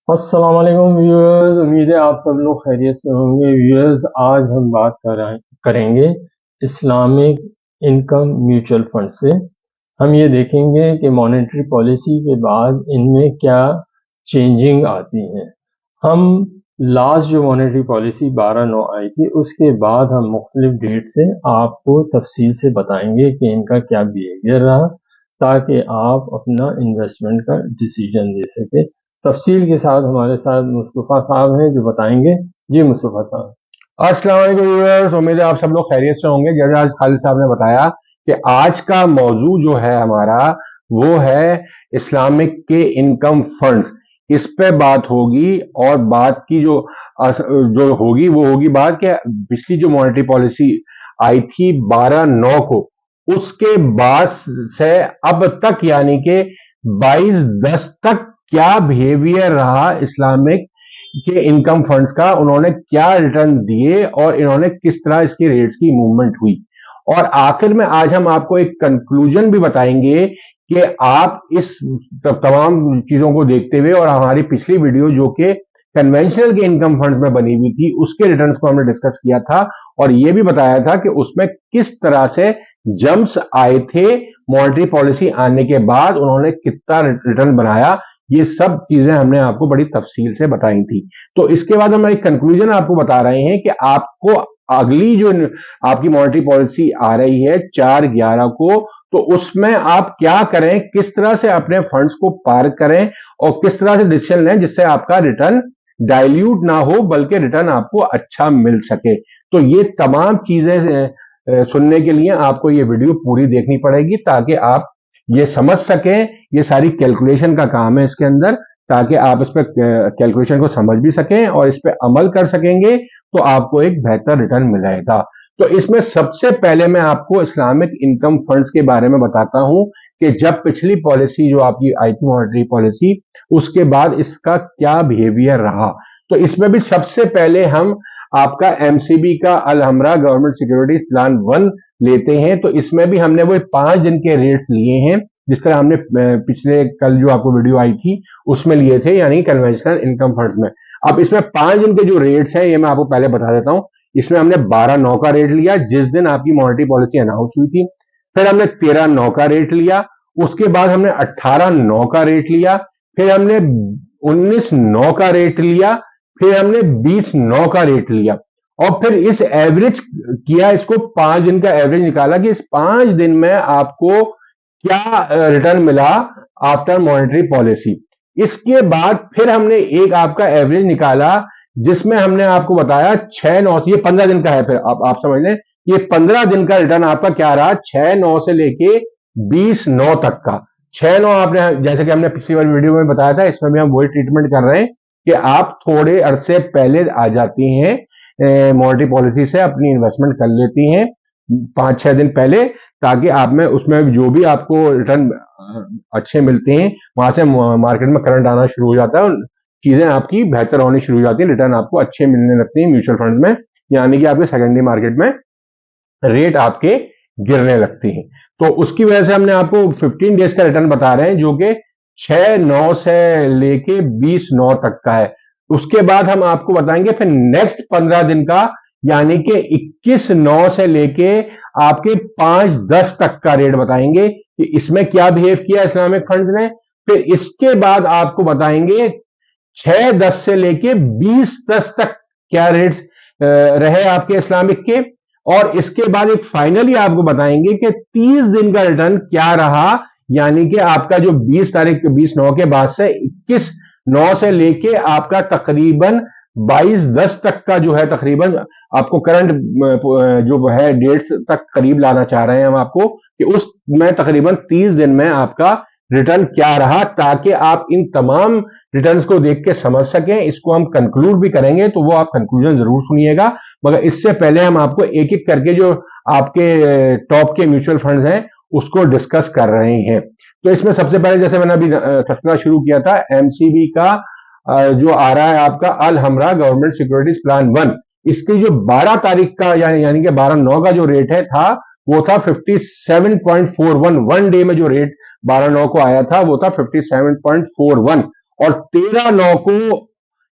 अस्सलाम वालेकुम व्यूअर्स। उम्मीद है आप सब लोग खैरियत से होंगे। व्यूअर्स, आज हम बात करेंगे इस्लामिक इनकम म्यूचुअल फंड्स पे। हम ये देखेंगे कि मॉनेटरी पॉलिसी के बाद इनमें क्या चेंजिंग आती है। हम लास्ट जो मॉनेटरी पॉलिसी 12/9 आई थी उसके बाद हम मुख्तलिफ डेट से आपको तफसील से बताएंगे कि इनका क्या बिहेवियर रहा, ताकि आप अपना इन्वेस्टमेंट का डिसीजन ले सके। तफसील के साथ हमारे साथ मुस्तफ़ा साहब हैं जो बताएंगे। जी मुस्तफ़ा साहब। अस्सलाम वालेकुम व्यूअर्स, उम्मीद है आप सब लोग खैरियत से होंगे। जैसे आज खालिद साहब ने बताया कि आज का मौजू जो है हमारा वो है इस्लामिक के इनकम फंड्स। इस पे बात होगी और बात की जो होगी वो होगी बात कि पिछली जो मॉनेटरी पॉलिसी आई थी 12/9 को, उसके बाद से अब तक यानी कि 22/10 तक क्या बिहेवियर रहा इस्लामिक के इनकम फंड्स का, उन्होंने क्या रिटर्न दिए और इन्होंने किस तरह इसकी रेट्स की मूवमेंट हुई। और आखिर में आज हम आपको एक कंक्लूजन भी बताएंगे कि आप इस तमाम चीजों को देखते हुए और हमारी पिछली वीडियो जो कि कन्वेंशनल के इनकम फंड में बनी हुई थी उसके रिटर्न्स को हमने डिस्कस किया था और यह भी बताया था कि उसमें किस तरह से जंप्स आए थे। मॉनेटरी पॉलिसी आने के बाद उन्होंने कितना रिटर्न बनाया, ये सब चीजें हमने आपको बड़ी तफसील से बताई थी। तो इसके बाद हम एक कंक्लूजन आपको बता रहे हैं कि आपको अगली जो आपकी मॉनेटरी पॉलिसी आ रही है 4/11 को, तो उसमें आप क्या करें, किस तरह से अपने फंड्स को पार्क करें और किस तरह से डिसीजन लें जिससे आपका रिटर्न डाइल्यूट ना हो बल्कि रिटर्न आपको अच्छा मिल सके। तो ये तमाम चीजें सुनने के लिए आपको ये वीडियो पूरी देखनी पड़ेगी ताकि आप ये समझ सकें। ये सारी कैलकुलेशन का काम है इसके अंदर, ताकि आप इस पर कैलकुलेशन को समझ भी सकें और इस पर अमल कर सकेंगे तो आपको एक बेहतर रिटर्न मिलेगा। तो इसमें सबसे पहले मैं आपको इस्लामिक इनकम फंड्स के बारे में बताता हूं कि जब पिछली पॉलिसी जो आपकी आई थी मॉनेटरी पॉलिसी, उसके बाद इसका क्या बिहेवियर रहा। तो इसमें भी सबसे पहले हम आपका एमसीबी का अल हमरा गवर्नमेंट सिक्योरिटीज प्लान 1 लेते हैं। तो इसमें भी हमने वो 5 दिन के रेट्स लिए हैं जिस तरह हमने पिछले कल जो आपको वीडियो आई थी उसमें लिए थे, यानी कन्वेंशनल इनकम फंड्स में। अब इसमें 5 दिन के जो रेट्स हैं ये मैं आपको पहले बता देता हूं। इसमें हमने 12/9 का रेट लिया जिस दिन आपकी मॉनेटरी पॉलिसी अनाउंस हुई थी। फिर हमने 13/9 का रेट लिया। उसके बाद हमने 18/9 का रेट लिया। फिर हमने 19/9 का रेट लिया। फिर हमने 20/9 का रेट लिया और फिर इस एवरेज किया, इसको 5 दिन का एवरेज निकाला कि इस 5 दिन में आपको क्या रिटर्न मिला आफ्टर मॉनेटरी पॉलिसी। इसके बाद फिर हमने एक आपका एवरेज निकाला जिसमें हमने आपको बताया 6/9, ये 15 दिन का है। फिर आप समझ लें ये 15 दिन का रिटर्न आपका क्या रहा, 6/9 से लेके 20/9 तक का। 6/9 आपने जैसे कि हमने पिछली वाली वीडियो में बताया था, इसमें भी हम वही ट्रीटमेंट कर रहे हैं कि आप थोड़े अरसे पहले आ जाती हैं मॉनेटरी पॉलिसी से, अपनी इन्वेस्टमेंट कर लेती हैं 5-6 दिन पहले, ताकि आप में उसमें जो भी आपको रिटर्न अच्छे मिलते हैं वहां से मार्केट में करंट आना शुरू हो जाता है और चीजें आपकी बेहतर होनी शुरू हो जाती है, रिटर्न आपको अच्छे मिलने लगते हैं म्यूचुअल फंड में, यानी कि आपके सेकेंडरी मार्केट में रेट आपके गिरने लगती हैं। तो उसकी वजह से हमने आपको 15 डेज का रिटर्न बता रहे हैं जो कि 6/9 से लेके 20/9 तक का है। उसके बाद हम आपको बताएंगे फिर नेक्स्ट 15 दिन का, यानी कि 21/9 से लेके आपके 5/10 तक का रेट बताएंगे कि इसमें क्या बिहेव किया इस्लामिक फंड ने। फिर इसके बाद आपको बताएंगे 6/10 से लेके 20/10 तक क्या रेट रहे आपके इस्लामिक के। और इसके बाद एक फाइनली आपको बताएंगे कि 30 दिन का रिटर्न क्या रहा, यानी कि आपका जो 20/9 के बाद से 21/9 से लेके आपका तकरीबन 22/10 तक का जो है, तकरीबन आपको करंट जो है डेट्स तक करीब लाना चाह रहे हैं हम आपको कि उसमें तकरीबन 30 दिन में आपका रिटर्न क्या रहा, ताकि आप इन तमाम रिटर्न्स को देख के समझ सकें। इसको हम कंक्लूड भी करेंगे तो वो आप कंक्लूजन जरूर सुनिएगा, मगर इससे पहले हम आपको एक एक करके जो आपके टॉप के म्यूचुअल फंड्स हैं उसको डिस्कस कर रहे हैं। तो इसमें सबसे पहले जैसे मैंने अभी तस्करा शुरू किया था, एमसीबी का जो आ रहा है आपका अल हमरा गवर्नमेंट सिक्योरिटीज प्लान 1, इसकी जो 12 तारीख का यानी कि 12/9 का जो रेट है था वो था 57.41। वन डे में जो रेट 12/9 को आया था वो था 57.41। और 13/9 को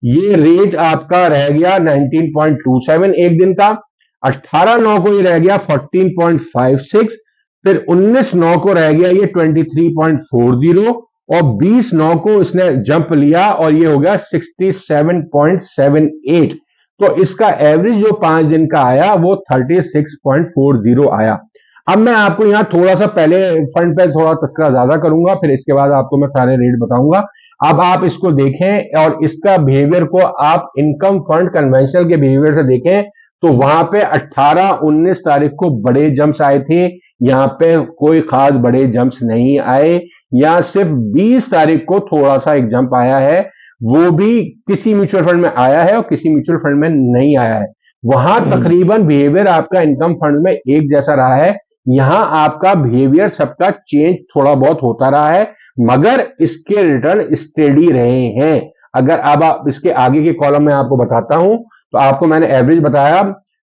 ये रेट आपका रह गया 19.27 एक दिन का, 18/9 को ये रह गया 14.56, फिर 19/9 को रह गया ये 23.40 और 20/9 को इसने जंप लिया और ये हो गया 67.78। तो इसका एवरेज जो 5 दिन का आया वो 36.40 आया। अब मैं आपको यहां थोड़ा सा पहले फंड पे थोड़ा तस्करा ज्यादा करूंगा, फिर इसके बाद आपको मैं सारे रेट बताऊंगा। अब आप इसको देखें और इसका बिहेवियर को आप इनकम फंड कन्वेंशनल के बिहेवियर से देखें तो वहां पे 18-19 तारीख को बड़े जंप्स आए थे, यहां पे कोई खास बड़े जंप्स नहीं आए। यहां सिर्फ 20 तारीख को थोड़ा सा एक जंप आया है, वो भी किसी म्यूचुअल फंड में आया है और किसी म्यूचुअल फंड में नहीं आया है। वहां तकरीबन बिहेवियर आपका इनकम फंड में एक जैसा रहा है, यहां आपका बिहेवियर सबका चेंज थोड़ा बहुत होता रहा है, मगर इसके रिटर्न स्टेडी रहे हैं। अगर अब आप इसके आगे के कॉलम में आपको बताता हूं तो आपको मैंने एवरेज बताया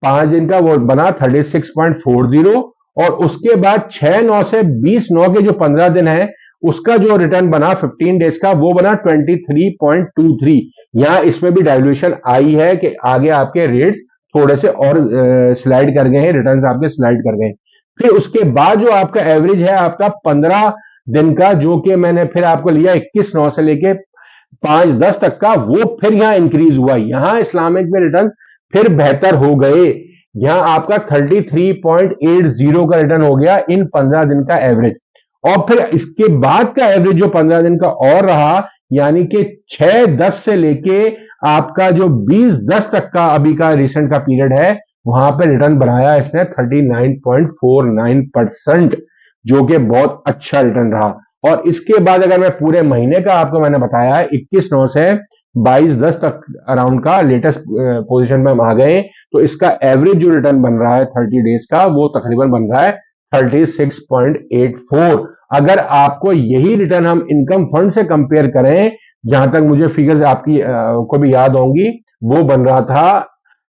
5 दिन का, वो बना 36.40 और उसके बाद 6/9 से 20/9 के जो 15 दिन है उसका जो रिटर्न बना 15 डेज का वो बना 23.23। यहां इसमें भी डाइल्यूशन आई है कि आगे आपके रेट्स थोड़े से और स्लाइड कर गए हैं, रिटर्न्स आपके स्लाइड कर गए। फिर उसके बाद जो आपका एवरेज है आपका 15 दिन का, जो कि मैंने फिर आपको लिया 21/9 से लेके 5/10 तक का, वो फिर यहां इंक्रीज हुआ। यहां इस्लामिक में रिटर्न फिर बेहतर हो गए, यहां आपका 33.80 का रिटर्न हो गया इन 15 दिन का एवरेज। और फिर इसके बाद का एवरेज जो 15 दिन का और रहा, यानी कि 6/10 से लेके आपका जो 20/10 तक का अभी का रिसेंट का पीरियड है, वहां पे रिटर्न बनाया इसने 39.49%, जो कि बहुत अच्छा रिटर्न रहा। और इसके बाद अगर मैं पूरे महीने का आपको मैंने बताया है 21/9 से 22/10 तक अराउंड का लेटेस्ट पोजीशन में हम आ गए, तो इसका एवरेज जो रिटर्न बन रहा है 30 डेज का वो तकरीबन बन रहा है 36.84। अगर आपको यही रिटर्न हम इनकम फंड से कंपेयर करें, जहां तक मुझे फिगर्स आपकी को भी याद होंगी, वो बन रहा था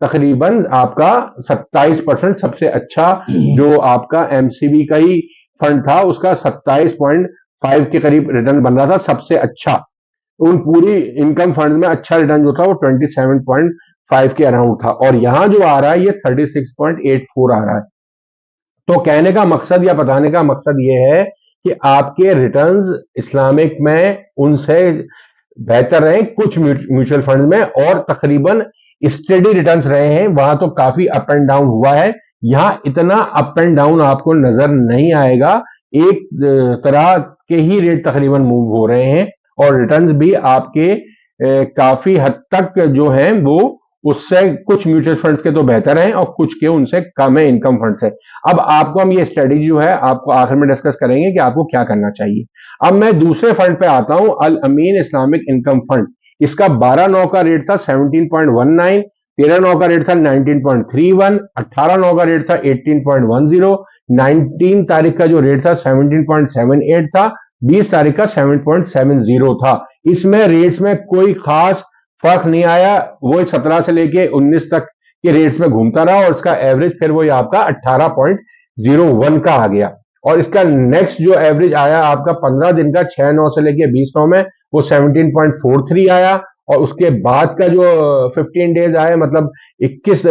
तकरीबन आपका 27%। सबसे अच्छा जो आपका एमसीबी का ही फंड था उसका 27.5 के करीब रिटर्न बन रहा था सबसे अच्छा। उन पूरी इनकम फंड में अच्छा रिटर्न जो था वो 27.5 के अराउंड था, और यहां जो आ रहा है ये 36.84 आ रहा है। तो कहने का मकसद या बताने का मकसद ये है कि आपके रिटर्न्स इस्लामिक में उनसे बेहतर रहे कुछ म्यूचुअल फंड में, और तकरीबन स्टेडी रिटर्न्स रहे हैं। वहां तो काफी अप एंड डाउन हुआ है, यहां इतना अप एंड डाउन आपको नजर नहीं आएगा। एक तरह के ही रेट तकरीबन मूव हो रहे हैं और रिटर्न्स भी आपके काफी हद तक जो हैं वो उससे कुछ म्यूचुअल फंड्स के तो बेहतर हैं और कुछ के उनसे कम है इनकम फंड से। अब आपको हम ये स्ट्रेटेजी जो है आपको आखिर में डिस्कस करेंगे कि आपको क्या करना चाहिए। अब मैं दूसरे फंड पे आता हूं, अल अमीन इस्लामिक इनकम फंड। इसका 12/9 का रेट था 17.19, 13/9 का रेट था 19.31, 18/9 का रेट था 18.10, 19 तारीख का जो रेट था 17.78 था, 20 तारीख का 7.70 था। इसमें रेट्स में कोई खास फर्क नहीं आया, वो 17 से लेके 19 तक के रेट्स में घूमता रहा और इसका एवरेज फिर वो आपका 18.01 का आ गया। और इसका नेक्स्ट जो एवरेज आया आपका 15 दिन का 6/9 से लेके 20/9 में वो 17.43 आया, और उसके बाद का जो 15 डेज आए मतलब 21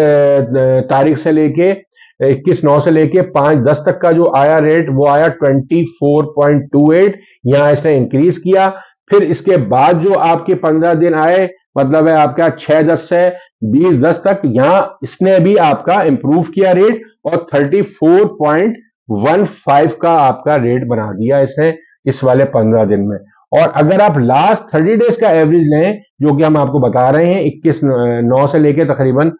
तारीख से लेके 21/9 से लेके 5/10 तक का जो आया रेट वो आया 24.28, यहां इसने इंक्रीज किया। फिर इसके बाद जो आपके 15 दिन आए मतलब है आपका 6/10 से 20/10 तक, यहां इसने भी आपका इंप्रूव किया रेट और 34.15 का आपका रेट बना दिया इसने इस वाले 15 दिन में। और अगर आप लास्ट 30 डेज का एवरेज लें, जो कि हम आपको बता रहे हैं 21/9 से लेके तकरीबन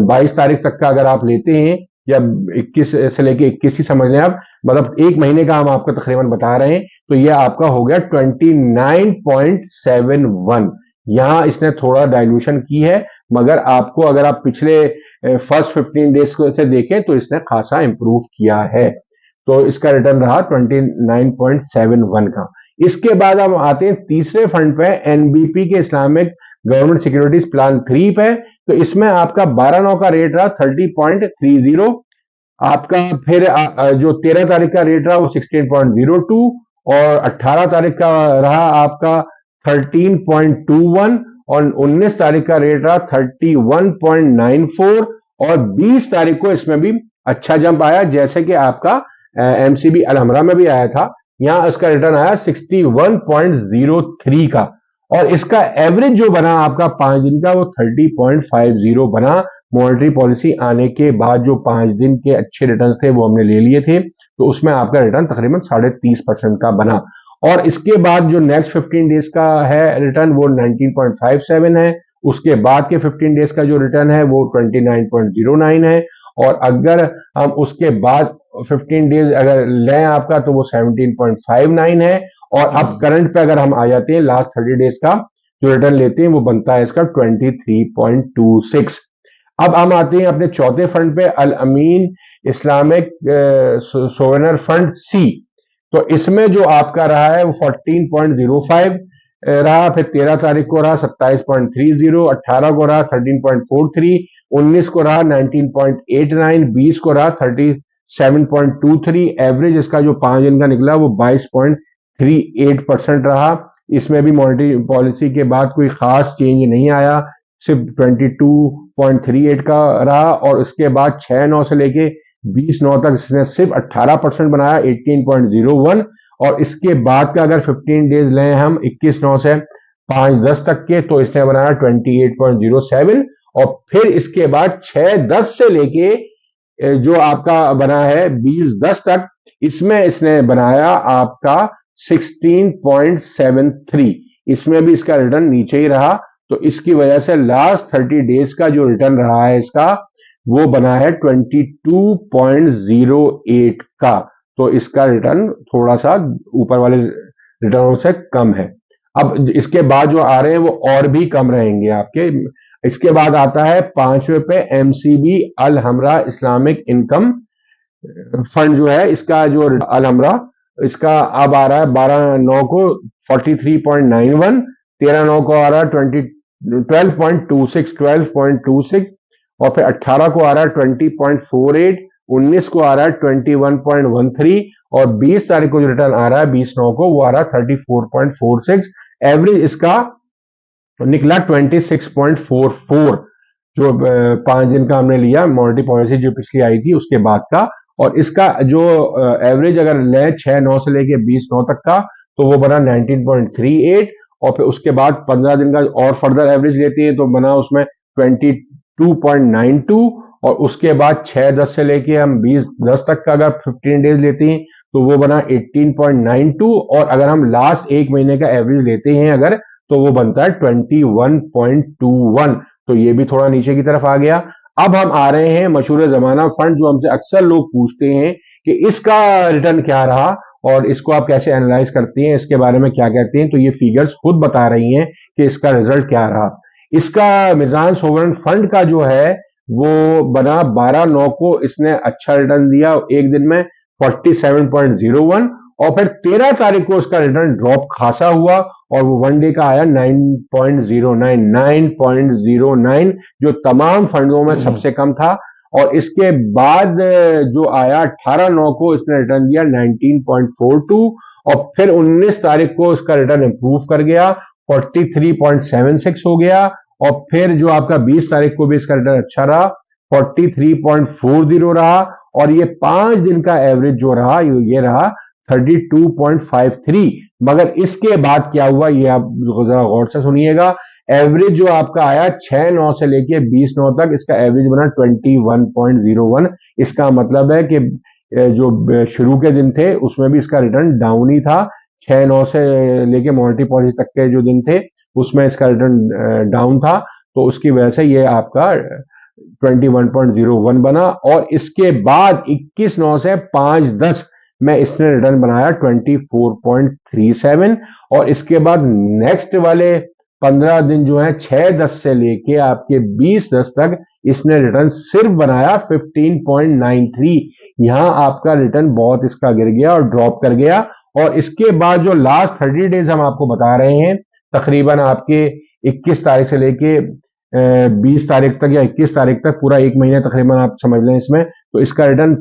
22 तारीख तक का अगर आप लेते हैं, या 21 से लेके 21 ही समझ लें आप, मतलब एक महीने का हम आपको तकरीबन बता रहे हैं, तो ये आपका हो गया 29.71। यहां इसने थोड़ा डाइल्यूशन की है, मगर आपको अगर आप पिछले फर्स्ट 15 डेज से देखें तो इसने खासा इंप्रूव किया है। तो इसका रिटर्न रहा 29.71 का। इसके बाद हम आते हैं तीसरे फंड पे, एनबीपी के इस्लामिक गवर्नमेंट सिक्योरिटीज प्लान 3 पे। तो इसमें आपका 12/9 का रेट रहा 30.30, आपका फिर जो 13 तारीख का रेट रहा वो 16.02, और 18 तारीख का रहा आपका 13.21 और 19 तारीख का रेट रहा 31.94 और 20 तारीख को इसमें भी अच्छा जंप आया, जैसे कि आपका एमसीबी अलहमरा में भी आया था। यहां इसका रिटर्न आया 61.03 का और इसका एवरेज जो बना आपका 5 दिन का वो 30.50 बना। मॉनेटरी पॉलिसी आने के बाद जो 5 दिन के अच्छे रिटर्न थे वो हमने ले लिए थे, तो उसमें आपका रिटर्न तकरीबन 30.5% का बना। और इसके बाद जो नेक्स्ट 15 डेज का है रिटर्न वो 19.57 है। उसके बाद के 15 डेज का जो रिटर्न है वो 29.09 है। और अगर हम उसके बाद 15 डेज अगर लें आपका तो वो 17.59 है। और अब करंट पे अगर हम आ जाते हैं लास्ट 30 डेज का जो रिटर्न लेते हैं वो बनता है इसका 23.26। अब हम आते हैं अपने चौथे फंड पे, अल अमीन इस्लामिक सोवेनियर फंड सी। तो इसमें जो आपका रहा है वो 14.05 रहा, फिर 13 तारीख को रहा 27.30, 18 को रहा 13.43, 19 को रहा 19.89, 20 को रहा 37.23। एवरेज इसका जो 5 दिन का निकला वो 22.38% रहा। इसमें भी मॉनेटरी पॉलिसी के बाद कोई खास चेंज नहीं आया, सिर्फ 22.38 का रहा। और उसके बाद 6/9 से लेके 20/9 तक इसने सिर्फ 18% बनाया, 18.01। और इसके बाद का अगर 15 डेज लें हम 21/9 से 5/10 तक के, तो इसने बनाया 28.07। और फिर इसके बाद 6/10 से लेके जो आपका बना है 20/10 तक, इसमें इसने बनाया आपका 16.73। इसमें भी इसका रिटर्न नीचे ही रहा, तो इसकी वजह से लास्ट 30 डेज का जो रिटर्न रहा है इसका वो बना है 22.08 का। तो इसका रिटर्न थोड़ा सा ऊपर वाले रिटर्नों से कम है। अब इसके बाद जो आ रहे हैं वो और भी कम रहेंगे आपके। इसके बाद आता है 5वें पे एमसीबी अल हमरा इस्लामिक इनकम फंड जो है, इसका जो अल हमरा इसका अब आ रहा है 12/9 को 43.91, 13/9 को आ रहा है 12.26 और फिर 18 को आ रहा है 20.48, 19 को आ रहा है 21.13 और 20 तारीख को जो रिटर्न आ रहा है 20/9 को वो आ रहा है 34.46। एवरेज इसका निकला 26.44, जो 5 दिन का हमने लिया मॉनेटरी पॉलिसी जो पिछली आई थी उसके बाद का। और इसका जो एवरेज अगर ले 6/9 से लेके 20/9 तक का तो वो बना 19.38। और फिर उसके बाद 15 दिन का और फर्दर एवरेज लेते हैं तो बना उसमें 22.92। और उसके बाद 6/10 से लेके हम 20/10 तक का अगर 15 डेज लेते हैं तो वो बना 18.92। और अगर हम लास्ट एक महीने का एवरेज लेते हैं अगर, तो वो बनता है 21.21। तो ये भी थोड़ा नीचे की तरफ आ गया। अब हम आ रहे हैं मशहूर जमाना फंड, जो हमसे अक्सर लोग पूछते हैं कि इसका रिटर्न क्या रहा और इसको आप कैसे एनालाइज करते हैं, इसके बारे में क्या कहते हैं। तो ये फिगर्स खुद बता रही हैं कि इसका रिजल्ट क्या रहा। इसका मिजान सोवरेन फंड का जो है वो बना 12/9 को, इसने अच्छा रिटर्न दिया एक दिन में 47.01। और फिर 13 तारीख को इसका रिटर्न ड्रॉप खासा हुआ और वो वन डे का आया 9.09, जो तमाम फंडों में सबसे कम था। और इसके बाद जो आया 18/9 को इसने रिटर्न दिया 19.42 और फिर 19 तारीख को इसका रिटर्न इंप्रूव कर गया 43.76 हो गया। और फिर जो आपका 20 तारीख को भी इसका रिटर्न अच्छा रहा 43.40 रहा। और ये 5 दिन का एवरेज जो रहा ये रहा 32.53। मगर इसके बाद क्या हुआ ये आप जरा गौर से सुनिएगा। एवरेज जो आपका आया 6/9 से लेके 20/9 तक, इसका एवरेज बना 21.01। इसका मतलब है कि जो शुरू के दिन थे उसमें भी इसका रिटर्न डाउन ही था। 6/9 से लेके मॉनेटरी पॉलिसी तक के जो दिन थे उसमें इसका रिटर्न डाउन था, तो उसकी वजह से ये आपका 21.01 बना। और इसके बाद 21/9 से 5/10 में इसने रिटर्न बनाया 24.37। और इसके बाद नेक्स्ट वाले 15 दिन जो है 6/10 से लेके आपके 20/10 तक इसने रिटर्न सिर्फ बनाया 15.93। यहां आपका रिटर्न बहुत इसका गिर गया और ड्रॉप कर गया। और इसके बाद जो लास्ट 30 डेज हम आपको बता रहे हैं, तकरीबन आपके 21 तारीख से लेके 20 तारीख तक या 21 तारीख तक पूरा एक महीने तकरीबन आप समझ लें इसमें, तो इसका रिटर्न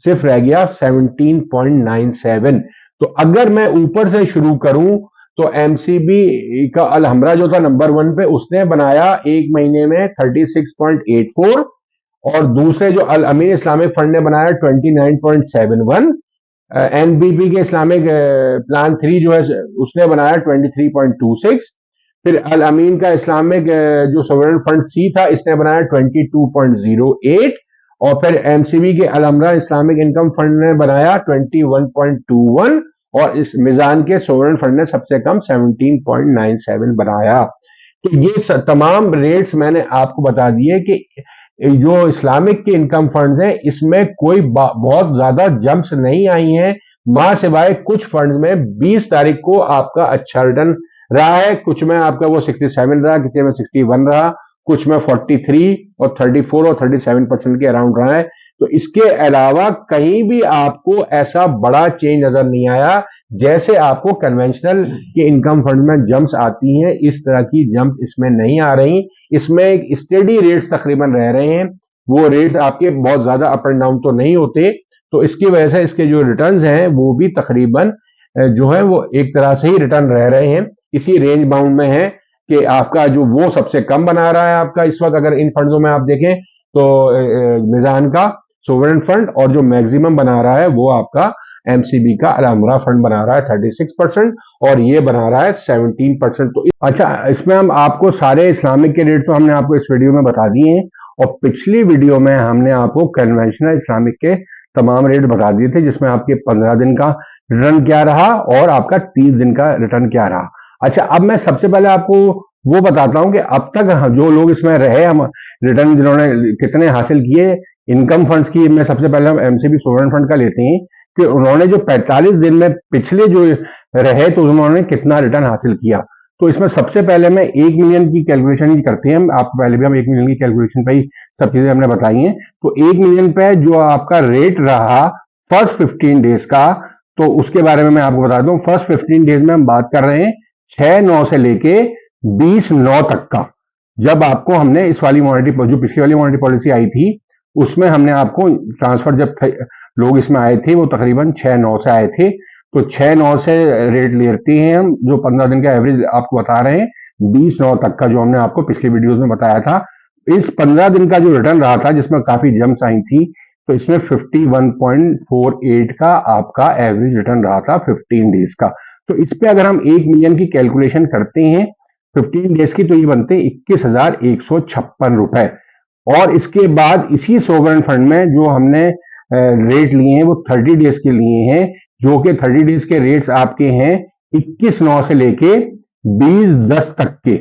सिर्फ रह गया 17.97। तो अगर मैं ऊपर से शुरू करूं तो एमसीबी का अल हमरा जो था नंबर 1 पे, उसने बनाया एक महीने में 36.84, और दूसरे जो अल अमीन इस्लामिक फंड ने बनाया 29.71। एनबीपी के इस्लामिक प्लान 3 जो है उसने बनाया 23.26। फिर अल अमीन का इस्लामिक जो सोवरेन फंड सी था, इसने बनाया 22.08। और फिर एमसीबी के अल हमरा इस्लामिक इनकम फंड ने बनाया 21.21, और इस मिजान के सोवरेन फंड ने सबसे कम 17.97 बनाया। तो ये तमाम रेट्स मैंने आपको बता दिए कि जो इस्लामिक के इनकम फंड हैं, इसमें कोई बहुत ज्यादा जंप्स नहीं आई हैं, मां सिवाय कुछ फंड में 20 तारीख को आपका अच्छा रिटर्न रहा है, कुछ में आपका वो 67 रहा, किसी में 61 रहा, कुछ में 43 और 34 और 37% के अराउंड रहा है। तो इसके अलावा कहीं भी आपको ऐसा बड़ा चेंज नजर नहीं आया। जैसे आपको कन्वेंशनल के इनकम फंड में जंप्स आती हैं, इस तरह की जंप इसमें नहीं आ रही। इसमें एक स्टेडी रेट्स तकरीबन रह रहे हैं, वो रेट्स आपके बहुत ज्यादा अप एंड डाउन तो नहीं होते। तो इसकी वजह से इसके जो रिटर्न्स हैं वो भी तकरीबन जो है वो एक तरह से ही रिटर्न रह रहे हैं, इसी रेंज बाउंड में है कि आपका जो वो सबसे कम बना रहा है आपका इस वक्त, अगर इन फंड्सों में आप देखें तो मिजान का सोवरेन फंड, और जो मैक्सिमम बना रहा है वो आपका एमसीबी का अल हमरा फंड बना रहा है 36%, और ये बना रहा है 17%। तो अच्छा, इसमें हम आपको सारे इस्लामिक के रेट तो हमने आपको इस वीडियो में बता दिए हैं, और पिछली वीडियो में हमने आपको कन्वेंशनल इस्लामिक के तमाम रेट बता दिए थे, जिसमें आपके 15 दिन का रिटर्न क्या रहा और आपका 30 दिन का रिटर्न क्या रहा। अच्छा, अब मैं सबसे पहले आपको वो बताता हूं कि अब तक जो लोग इसमें रहे, हम रिटर्न जिन्होंने कितने हासिल किए इनकम फंड्स की। मैं सबसे पहले हम एमसीबी सोवरेन फंड का लेते हैं कि उन्होंने जो 45 दिन में पिछले जो रहे तो उन्होंने कितना रिटर्न हासिल किया। तो इसमें सबसे पहले मैं 1 मिलियन की कैलकुलेशन ही करते हैं, आप पहले भी हम 1 मिलियन की कैलकुलेशन पे ही सब चीजें हमने बताई हैं। तो 1 मिलियन पे जो आपका रेट रहा फर्स्ट 15 डेज का, तो उसके बारे में मैं आपको बता दूं। फर्स्ट 15 डेज में हम बात कर रहे हैं 6/9 से लेके 20/9 तक का। जब आपको हमने इस वाली मॉनेटरी जो पिछली वाली मॉनेटरी पॉलिसी आई थी, उसमें हमने आपको ट्रांसफर जब लोग इसमें आए थे वो तकरीबन 6/9 से आए थे। तो 6/9 से रेट लेते हैं हम, जो 15 दिन का एवरेज आपको बता रहे हैं 20/9 तक का, जो हमने आपको पिछली वीडियोस में बताया था। इस 15 दिन का जो रिटर्न रहा था, जिसमें काफी जंप्स आई थी, तो इसमें 51.48 का आपका एवरेज रिटर्न रहा था 15 डेज का। तो इस पे अगर हम 1 मिलियन की कैलकुलेशन करते हैं 15 डेज की, तो ये बनते हैं 21,156 रुपए। और इसके बाद इसी सोवरेन फंड में जो हमने रेट लिए हैं वो 30 डेज के लिए हैं, जो कि 30 डेज के रेट्स आपके हैं 21/9 से लेके 20/10 तक के।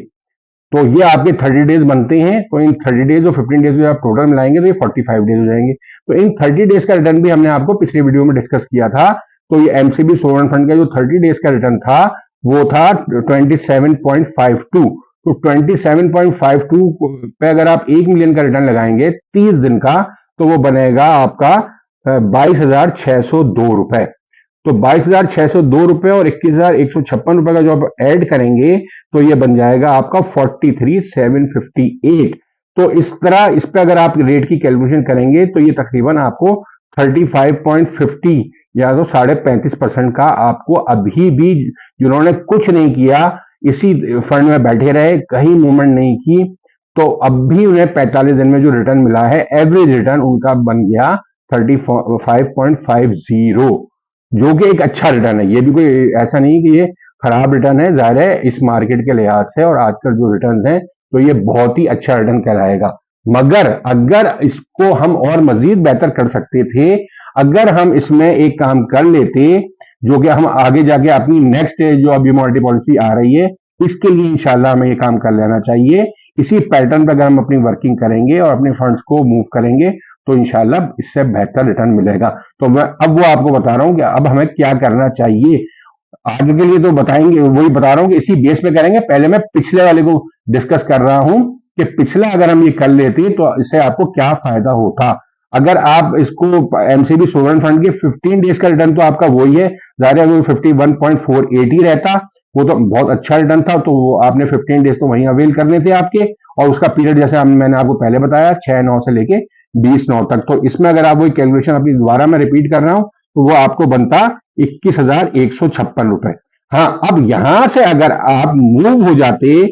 तो ये आपके 30 डेज बनते हैं। तो इन 30 डेज और 15 डेज आप टोटल मिलाएंगे तो ये 45 डेज हो जाएंगे। तो इन 30 डेज का रिटर्न भी हमने आपको पिछले वीडियो में डिस्कस किया था। तो ये एमसीबी सोवरेन फंड का जो 30 डेज का रिटर्न था वो था 27.52। तो 27.52 पे अगर आप 1 मिलियन का रिटर्न लगाएंगे 30 दिन का, तो वो बनेगा आपका 22,602 रुपए। तो 22,602 रुपए और 21,156 रुपए का जो आप ऐड करेंगे तो ये बन जाएगा आपका 43,758। तो इस तरह इस पे अगर आप रेट की कैलकुलेशन करेंगे तो ये तकरीबन आपको 35.50 या तो 35.5% का आपको अभी भी, जिन्होंने कुछ नहीं किया इसी फंड में बैठे रहे, कहीं मूवमेंट नहीं की, तो अब भी उन्हें 45 दिन में जो रिटर्न मिला है एवरेज रिटर्न उनका बन गया 35.50, जो कि एक अच्छा रिटर्न है। ये भी कोई ऐसा नहीं कि ये खराब रिटर्न है, जाहिर है इस मार्केट के लिहाज से और आजकल जो रिटर्न हैं तो ये बहुत ही अच्छा रिटर्न कहलाएगा। मगर अगर इसको हम और मजीद बेहतर कर सकते थे, अगर हम इसमें एक काम कर लेते, जो कि हम आगे जाके अपनी नेक्स्ट जो अभी मॉनेटरी पॉलिसी आ रही है इसके लिए इंशाल्लाह हमें ये काम कर लेना चाहिए। इसी पैटर्न पर अगर हम अपनी वर्किंग करेंगे और अपने फंड्स को मूव करेंगे तो इंशाल्लाह इससे बेहतर रिटर्न मिलेगा। तो मैं अब वो आपको बता रहा हूं कि अब हमें क्या करना चाहिए आगे के लिए, तो बताएंगे, वही बता रहा हूं कि इसी बेस पे करेंगे। पहले मैं पिछले वाले को डिस्कस कर रहा हूं कि पिछला अगर हम ये कर लेते तो इससे आपको क्या फायदा होता। अगर आप इसको एमसीबी सोवरेन फंड के 15 डेज का रिटर्न तो आपका वही है, ज्यादा वो 51.48 ही रहता, वो तो बहुत अच्छा रिटर्न था। तो वो आपने 15 डेज तो वहीं अवेल करने थे आपके, और उसका पीरियड जैसे मैंने आपको पहले बताया 6/9 से लेके 20/9 तक। तो इसमें अगर आप वही कैलकुलेशन अपनी दोबारा मैं रिपीट कर रहा हूं तो वो आपको बनता 21,156 रुपए। हाँ, अब यहां से अगर आप मूव हो जाते,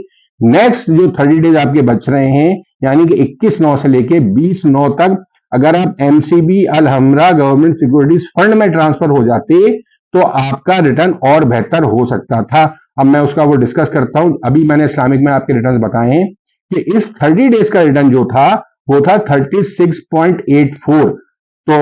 नेक्स्ट जो 30 डेज आपके बच रहे हैं, यानी कि 21/9 से लेके 20/9 तक, अगर आप एमसीबी अल हमरा गवर्नमेंट सिक्योरिटीज फंड में ट्रांसफर हो जाते, तो आपका रिटर्न और बेहतर हो सकता था। अब मैं उसका वो डिस्कस करता हूं। अभी मैंने इस्लामिक में आपके रिटर्न बताए हैं कि इस 30 डेज का रिटर्न जो था वो था 36.84। तो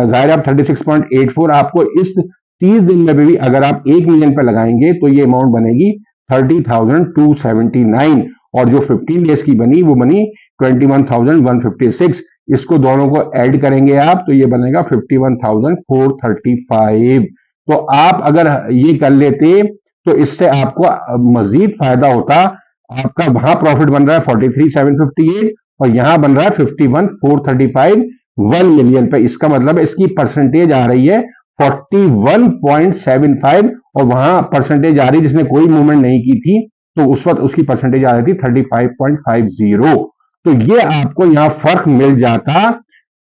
जाहिर है 36.84 आपको इस 30 दिन में भी अगर आप 1 मिलियन पे लगाएंगे तो ये अमाउंट बनेगी 30,279, और जो 15 डेज की बनी वो बनी 21,156। इसको दोनों को ऐड करेंगे आप तो ये बनेगा 51,435। तो आप अगर ये कर लेते तो इससे आपको मजीद फायदा होता। आपका वहां प्रॉफिट बन रहा है 43,758 और यहां बन रहा है 51,435 1 मिलियन पे। इसका मतलब इसकी परसेंटेज आ रही है 41.75 और वहां परसेंटेज आ रही जिसने कोई मूवमेंट नहीं की थी तो उस वक्त उसकी परसेंटेज आ रही थी 35.50। तो ये आपको यहां फर्क मिल जाता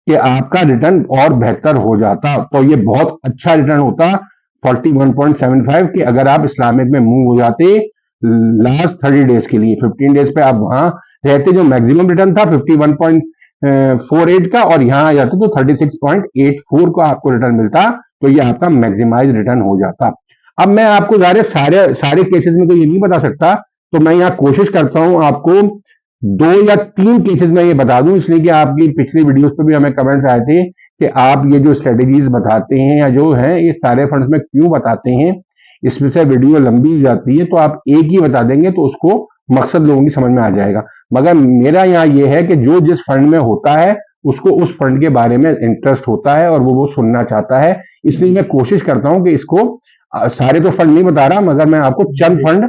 कि आपका रिटर्न और बेहतर हो जाता, तो ये बहुत अच्छा रिटर्न होता 41.75 कि अगर आप इस्लामिक में मूव हो जाते लास्ट 30 डेज के लिए। 15 डेज पे आप वहां रहते, जो मैक्सिमम रिटर्न था 51.48 का, और यहां आ जाते तो 36.84 का आपको रिटर्न मिलता, तो ये आपका मैक्सिमाइज रिटर्न हो जाता। अब मैं आपको सारे सारे केसेस में तो ये नहीं बता सकता, तो मैं यहाँ कोशिश करता हूं आपको 2 या 3 केसेस में ये बता दूं, इसलिए कि आपकी पिछली वीडियोस पे भी हमें कमेंट्स आए थे कि आप ये जो स्ट्रेटेजीज बताते हैं या जो है ये सारे फंड्स में क्यों बताते हैं, इसमें से वीडियो लंबी हो जाती है, तो आप एक ही बता देंगे तो उसको मकसद लोगों की समझ में आ जाएगा। मगर मेरा यहाँ ये है कि जो जिस फंड में होता है उसको उस फंड के बारे में इंटरेस्ट होता है और वो सुनना चाहता है, इसलिए मैं कोशिश करता हूं कि इसको सारे तो फंड नहीं बता रहा, मगर मैं आपको चंद फंड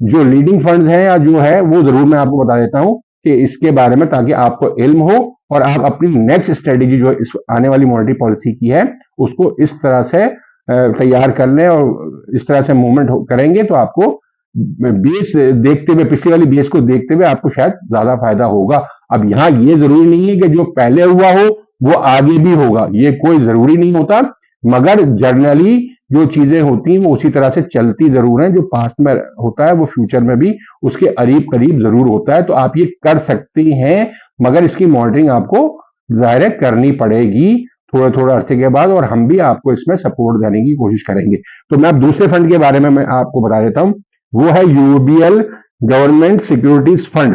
जो लीडिंग फंड है या जो है वो जरूर मैं आपको बता देता हूं कि इसके बारे में, ताकि आपको इल्म हो और आप अपनी नेक्स्ट स्ट्रेटेजी जो इस आने वाली मॉनेटरी पॉलिसी की है उसको इस तरह से तैयार कर लें और इस तरह से मूवमेंट करेंगे तो आपको बेस देखते हुए, पिछली वाली बेस को देखते हुए आपको शायद ज्यादा फायदा होगा। अब यहाँ ये जरूरी नहीं है कि जो पहले हुआ हो वो आगे भी होगा, ये कोई जरूरी नहीं होता, मगर जनरली जो चीजें होती हैं वो उसी तरह से चलती जरूर हैं। जो पास्ट में होता है वो फ्यूचर में भी उसके करीब करीब जरूर होता है। तो आप ये कर सकते हैं, मगर इसकी मॉनिटरिंग आपको जाहिर है करनी पड़ेगी थोड़ा थोड़ा अरसे के बाद, और हम भी आपको इसमें सपोर्ट देने की कोशिश करेंगे। तो मैं अब दूसरे फंड के बारे में मैं आपको बता देता हूं, वो है यूबीएल गवर्नमेंट सिक्योरिटीज फंड।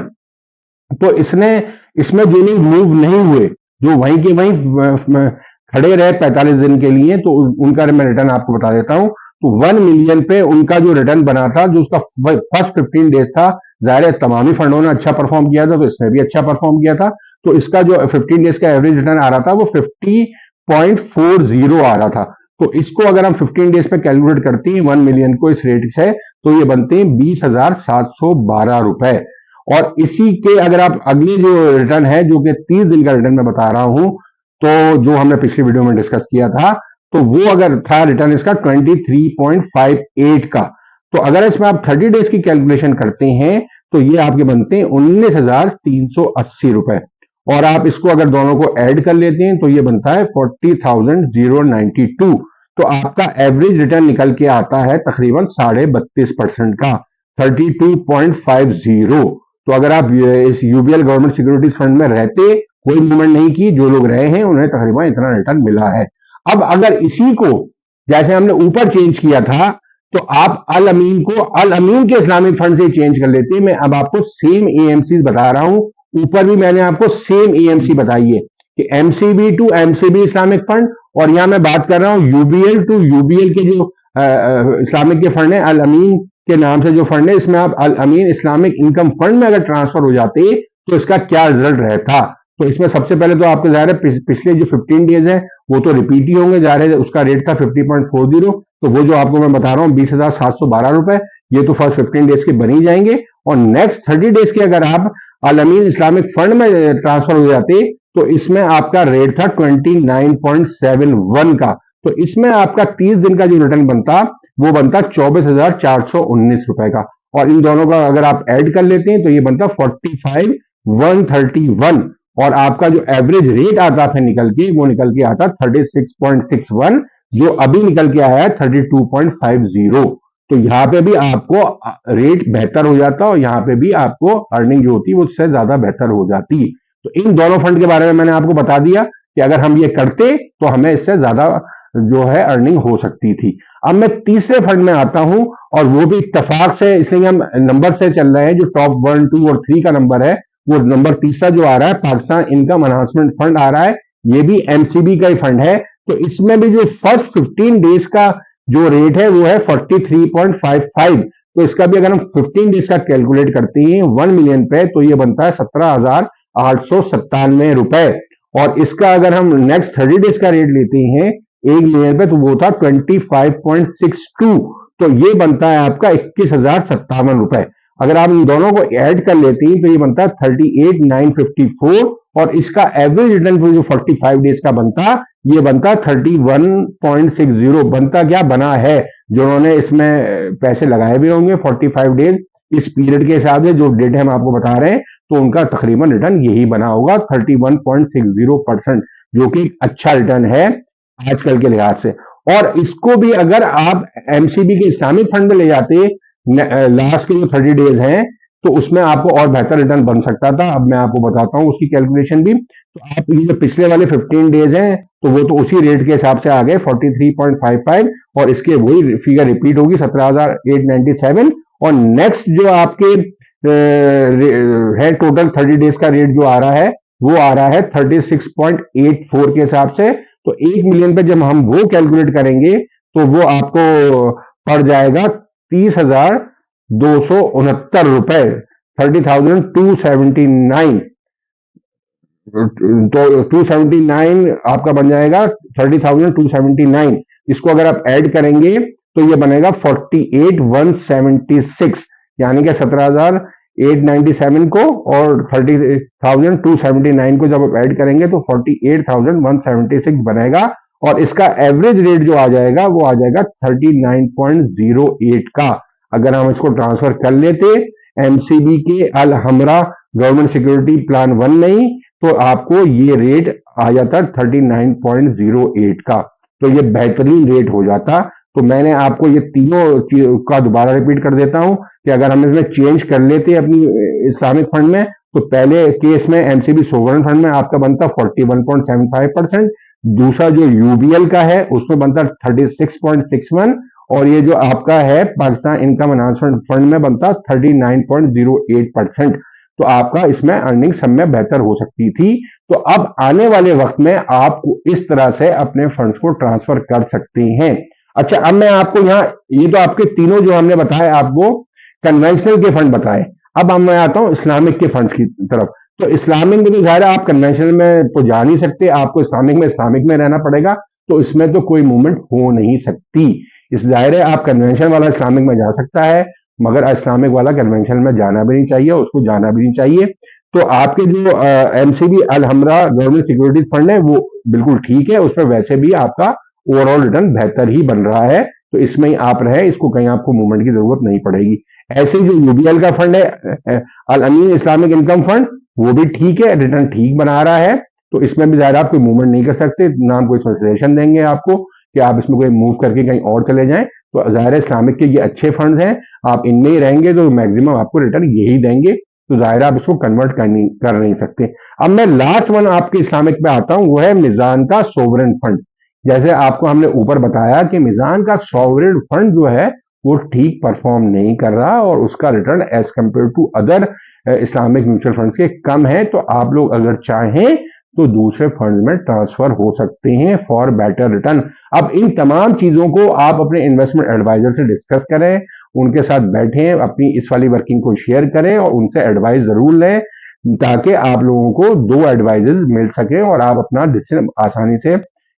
तो इसमें जो लोग मूव नहीं हुए, जो वहीं के वहीं खड़े रहे 45 दिन के लिए, तो उनका मैं रिटर्न आपको बता देता हूं। तो 1 मिलियन पे उनका जो रिटर्न बना था, जो उसका फर्स्ट 15 डेज था, जाहिर है तमाम ही फंडों ने अच्छा परफॉर्म किया था तो इसने भी अच्छा परफॉर्म किया था। तो इसका जो 15 डेज का एवरेज रिटर्न आ रहा था वो 50.40 आ रहा था। तो इसको अगर हम 15 डेज पे कैलकुलेट करते हैं 1 मिलियन को इस रेट से, तो ये बनते हैं 20,712 रुपए। और इसी के अगर आप अगले जो रिटर्न है जो कि 30 दिन का रिटर्न मैं बता रहा हूं, तो जो हमने पिछली वीडियो में डिस्कस किया था, तो वो अगर था रिटर्न इसका 23.58 का, तो अगर इसमें आप 30 डेज की कैलकुलेशन करते हैं तो ये आपके बनते हैं 19,380 रुपए, और आप इसको अगर दोनों को ऐड कर लेते हैं तो ये बनता है 40,092। तो आपका एवरेज रिटर्न निकल के आता है तकरीबन 32.5% का, 32.50। तो अगर आप इस यूबीएल गवर्नमेंट सिक्योरिटीज फंड में रहते, कोई मूवमेंट नहीं की, जो लोग रहे हैं उन्हें तकरीबन इतना रिटर्न मिला है। अब अगर इसी को जैसे हमने ऊपर चेंज किया था, तो आप अल अमीन को अल अमीन के इस्लामिक फंड से चेंज कर लेते हैं। मैं अब आपको सेम एएमसी बता रहा हूं, ऊपर भी मैंने आपको सेम एएमसी बताई है कि MCB to MCB Islamic fund, और यहां मैं बात कर रहा हूं यूबीएल टू यूबीएल के जो इस्लामिक के फंड है, अल अमीन के नाम से जो फंड है, इसमें आप अल अमीन इस्लामिक इनकम फंड में अगर ट्रांसफर हो जाते तो इसका क्या रिजल्ट रहता। तो इसमें सबसे पहले तो आपको जाहिर है पिछले जो 15 डेज है वो तो रिपीट ही होंगे, जाहिर है उसका रेट था 50.40, तो वो जो आपको मैं बता रहा हूँ 20,712 रुपए, ये तो फर्स्ट 15 डेज के बन ही जाएंगे। और नेक्स्ट 30 डेज के अगर आप अल अमीन इस्लामिक फंड में ट्रांसफर हो जाते तो इसमें आपका रेट था 29.71 का, तो इसमें आपका 30 दिन का जो रिटर्न बनता वो बनता 24,419 रुपए का, और इन दोनों का अगर आप ऐड कर लेते हैं तो ये बनता 45,131, और आपका जो एवरेज रेट आता था निकल के आता 36.61, जो अभी निकल के आया है 32.50। तो यहाँ पे भी आपको रेट बेहतर हो जाता और यहाँ पे भी आपको अर्निंग जो होती वो उससे ज्यादा बेहतर हो जाती। तो इन दोनों फंड के बारे में मैंने आपको बता दिया कि अगर हम ये करते तो हमें इससे ज्यादा जो है अर्निंग हो सकती थी। अब मैं तीसरे फंड में आता हूं और वो भी इत्तेफाक से, इसलिए हम नंबर से चल रहे हैं, जो टॉप 1, 2 और 3 का नंबर है वो नंबर तीसरा जो आ रहा है पाकिस्तान इनकम एनहांसमेंट फंड आ रहा है। ये भी एमसीबी का ही फंड है। तो इसमें भी जो फर्स्ट 15 डेज का जो रेट है वो है 43.55। तो इसका भी अगर हम 15 डेज का कैलकुलेट करते हैं 1 मिलियन पे तो ये बनता है 17,897 रुपए। और इसका अगर हम नेक्स्ट 30 डेज का रेट लेते हैं 1 मिलियन पे तो वो था 25.62। तो ये बनता है आपका 21,057 रुपए। अगर आप इन दोनों को ऐड कर लेते हैं तो ये बनता है 38,954। और इसका एवरेज रिटर्न जो 45 डेज का बनता ये बनता 31.60। बनता क्या बना है, जिन्होंने इसमें पैसे लगाए भी होंगे 45 डेज इस पीरियड के हिसाब से जो डेट हम आपको बता रहे हैं, तो उनका तकरीबन रिटर्न यही बना होगा 31.60%, जो कि अच्छा रिटर्न है आजकल के लिहाज से। और इसको भी अगर आप एमसीबी के इस्लामिक फंड में ले जाते लास्ट के जो 30 डेज हैं तो उसमें आपको और बेहतर रिटर्न बन सकता था। अब मैं आपको बताता हूं उसकी कैलकुलेशन भी। तो आप ये जो पिछले वाले 15 डेज हैं तो वो तो उसी रेट के हिसाब से आ गए 43.55 और इसके वही फिगर रिपीट होगी 17,897। और नेक्स्ट जो आपके है टोटल 30 डेज का रेट जो आ रहा है वो आ रहा है 36.84 के हिसाब से। तो 1 मिलियन पे जब हम वो कैलकुलेट करेंगे तो वो आपको पड़ जाएगा 30,269 रुपए, 30,279। तो 279 आपका बन जाएगा 30,279। इसको अगर आप ऐड करेंगे तो ये बनेगा 48,176, यानी कि 17,897 को और 30,279 को जब आप ऐड करेंगे तो 48,176 बनेगा। और इसका एवरेज रेट जो आ जाएगा वो आ जाएगा 39.08 का। अगर हम इसको ट्रांसफर कर लेते एमसीबी के अल हमरा गवर्नमेंट सिक्योरिटी प्लान 1 नहीं तो आपको ये रेट आ जाता 39.08 का। तो ये बेहतरीन रेट हो जाता। तो मैंने आपको ये तीनों का दोबारा रिपीट कर देता हूं कि अगर हम इसमें चेंज कर लेते अपनी इस्लामिक फंड में तो पहले केस में एमसीबी सोवरेन फंड में आपका बनता 41.75%, दूसरा जो यूबीएल का है उसमें बनता 36.61 और ये जो आपका है पाकिस्तान इनकम एनहांसमेंट फंड में बनता 39.08%। तो आपका इसमें अर्निंग सब में बेहतर हो सकती थी। तो अब आने वाले वक्त में आप इस तरह से अपने फंड्स को ट्रांसफर कर सकते हैं। अच्छा, अब मैं आपको यहाँ ये तो आपके तीनों जो हमने बताया आपको कन्वेंशनल के फंड बताए। अब मैं आता हूं इस्लामिक के फंड्स की तरफ। तो इस्लामिक में तो जाहिर है आप कन्वेंशनल में तो जा नहीं सकते, आपको इस्लामिक में रहना पड़ेगा। तो इसमें तो कोई मूवमेंट हो नहीं सकती। इस जाहिर है आप कन्वेंशन वाला इस्लामिक में जा सकता है मगर इस्लामिक वाला कन्वेंशन में जाना भी नहीं चाहिए, उसको जाना भी नहीं चाहिए। तो आपके जो एमसीबी अल हमरा गवर्नमेंट सिक्योरिटीज फंड है वो बिल्कुल ठीक है, उसमें वैसे भी आपका ओवरऑल रिटर्न बेहतर ही बन रहा है। तो इसमें ही आप रहे, इसको कहीं आपको मूवमेंट की जरूरत नहीं पड़ेगी। ऐसे जो यूबीएल का फंड है अल अमीन इस्लामिक इनकम फंड वो भी ठीक है, रिटर्न ठीक बना रहा है। तो इसमें भी ज़्यादा आप कोई मूवमेंट नहीं कर सकते, ना हम कोई सजेशन देंगे आपको कि आप इसमें कोई मूव करके कहीं और चले जाएं। तो ज़ाहिर है इस्लामिक के ये अच्छे फंड्स हैं, आप इनमें ही रहेंगे तो मैक्सिमम आपको रिटर्न यही देंगे। तो ज़ाहिर आप इसको कन्वर्ट कर नहीं सकते। अब मैं लास्ट वन आपके इस्लामिक पे आता हूं, वो है मिजान का सोवरेन फंड। जैसे आपको हमने ऊपर बताया कि मिजान का सॉवरेन फंड जो है वो ठीक परफॉर्म नहीं कर रहा और उसका return as compare to other Islamic mutual funds के कम है। तो आप लोग अगर चाहें तो दूसरे फंड में ट्रांसफर हो सकते हैं फॉर बेटर रिटर्न। अब इन तमाम चीजों को आप अपने इन्वेस्टमेंट एडवाइजर से डिस्कस करें, उनके साथ बैठें, अपनी इस वाली वर्किंग को शेयर करें और उनसे एडवाइस जरूर लें ताकि आप लोगों को दो एडवाइजेस मिल सके और आप अपना डिसीजन आसानी से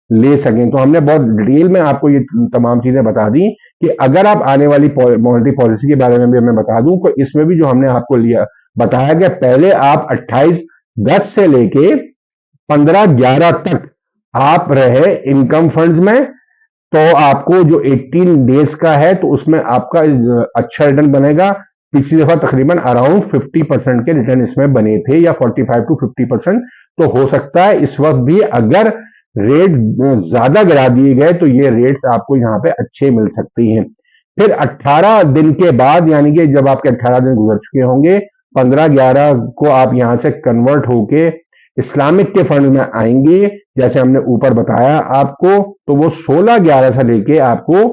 ले सकें। तो हमने बहुत डिटेल में आपको ये तमाम चीजें बता दी कि अगर आप आने वाली मॉनेटरी पॉलिसी के बारे में भी मैं बता दूं तो इसमें भी जो हमने आपको लिया बताया कि पहले आप 28/10 से लेके 15/11 तक आप रहे इनकम फंड्स में तो आपको जो 18 डेज का है तो उसमें आपका अच्छा रिटर्न बनेगा। पिछली दफा तकरीबन अराउंड 50% के रिटर्न इसमें बने थे या 45 to 50%। तो हो सकता है इस वक्त भी अगर रेट ज्यादा गिरा दिए गए तो ये रेट्स आपको यहाँ पे अच्छे मिल सकते हैं। फिर 18 दिन के बाद, यानी कि जब आपके 18 दिन गुजर चुके होंगे, 15/11 को आप यहां से कन्वर्ट होके इस्लामिक के फंड में आएंगे, जैसे हमने ऊपर बताया आपको। तो वो 16/11 से लेके आपको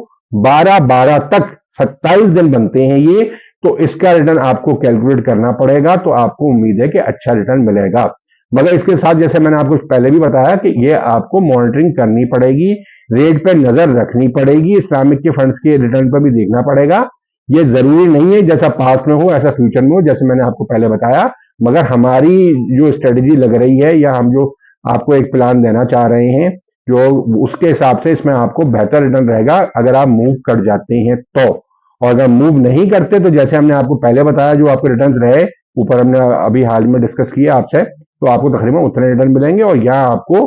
12/12 तक 27 दिन बनते हैं ये। तो इसका रिटर्न आपको कैलकुलेट करना पड़ेगा, तो आपको उम्मीद है कि अच्छा रिटर्न मिलेगा। मगर इसके साथ, जैसे मैंने आपको पहले भी बताया, कि ये आपको मॉनिटरिंग करनी पड़ेगी, रेट पे नजर रखनी पड़ेगी, इस्लामिक के फंड्स के रिटर्न पर भी देखना पड़ेगा। ये जरूरी नहीं है जैसा पास्ट में हो ऐसा फ्यूचर में हो, जैसे मैंने आपको पहले बताया। मगर हमारी जो स्ट्रेटेजी लग रही है, या हम जो आपको एक प्लान देना चाह रहे हैं, जो उसके हिसाब से इसमें आपको बेहतर रिटर्न रहेगा अगर आप मूव कर जाते हैं तो। और अगर मूव नहीं करते तो जैसे हमने आपको पहले बताया, जो आपके रिटर्न रहे ऊपर हमने अभी हाल में डिस्कस किया आपसे, तो आपको तकरीबन उतने रिटर्न मिलेंगे, और यहाँ आपको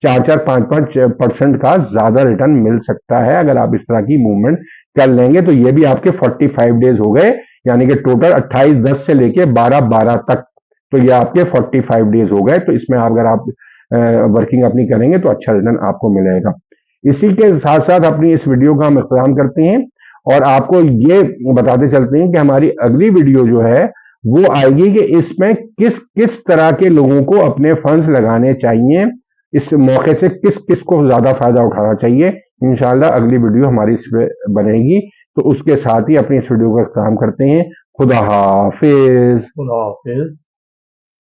4-4, 5-5% का ज्यादा रिटर्न मिल सकता है अगर आप इस तरह की मूवमेंट कर लेंगे। तो ये भी आपके 45 डेज हो गए, यानी कि टोटल 28/10 से लेके 12/12 तक, तो ये आपके 45 डेज हो गए। तो इसमें अगर आप वर्किंग अपनी करेंगे तो अच्छा रिटर्न आपको मिलेगा। इसी के साथ साथ अपनी इस वीडियो का हम इख्तिताम करते हैं, और आपको ये बताते चलते हैं कि हमारी अगली वीडियो जो है वो आएगी कि इसमें किस किस तरह के लोगों को अपने फंड्स लगाने चाहिए, इस मौके से किस किस को ज्यादा फायदा उठाना चाहिए। इंशाल्लाह अगली वीडियो हमारी इस पे बनेगी। तो उसके साथ ही अपनी इस वीडियो का इख्तिताम करते हैं। खुदा हाफिज। खुदा हाफिज।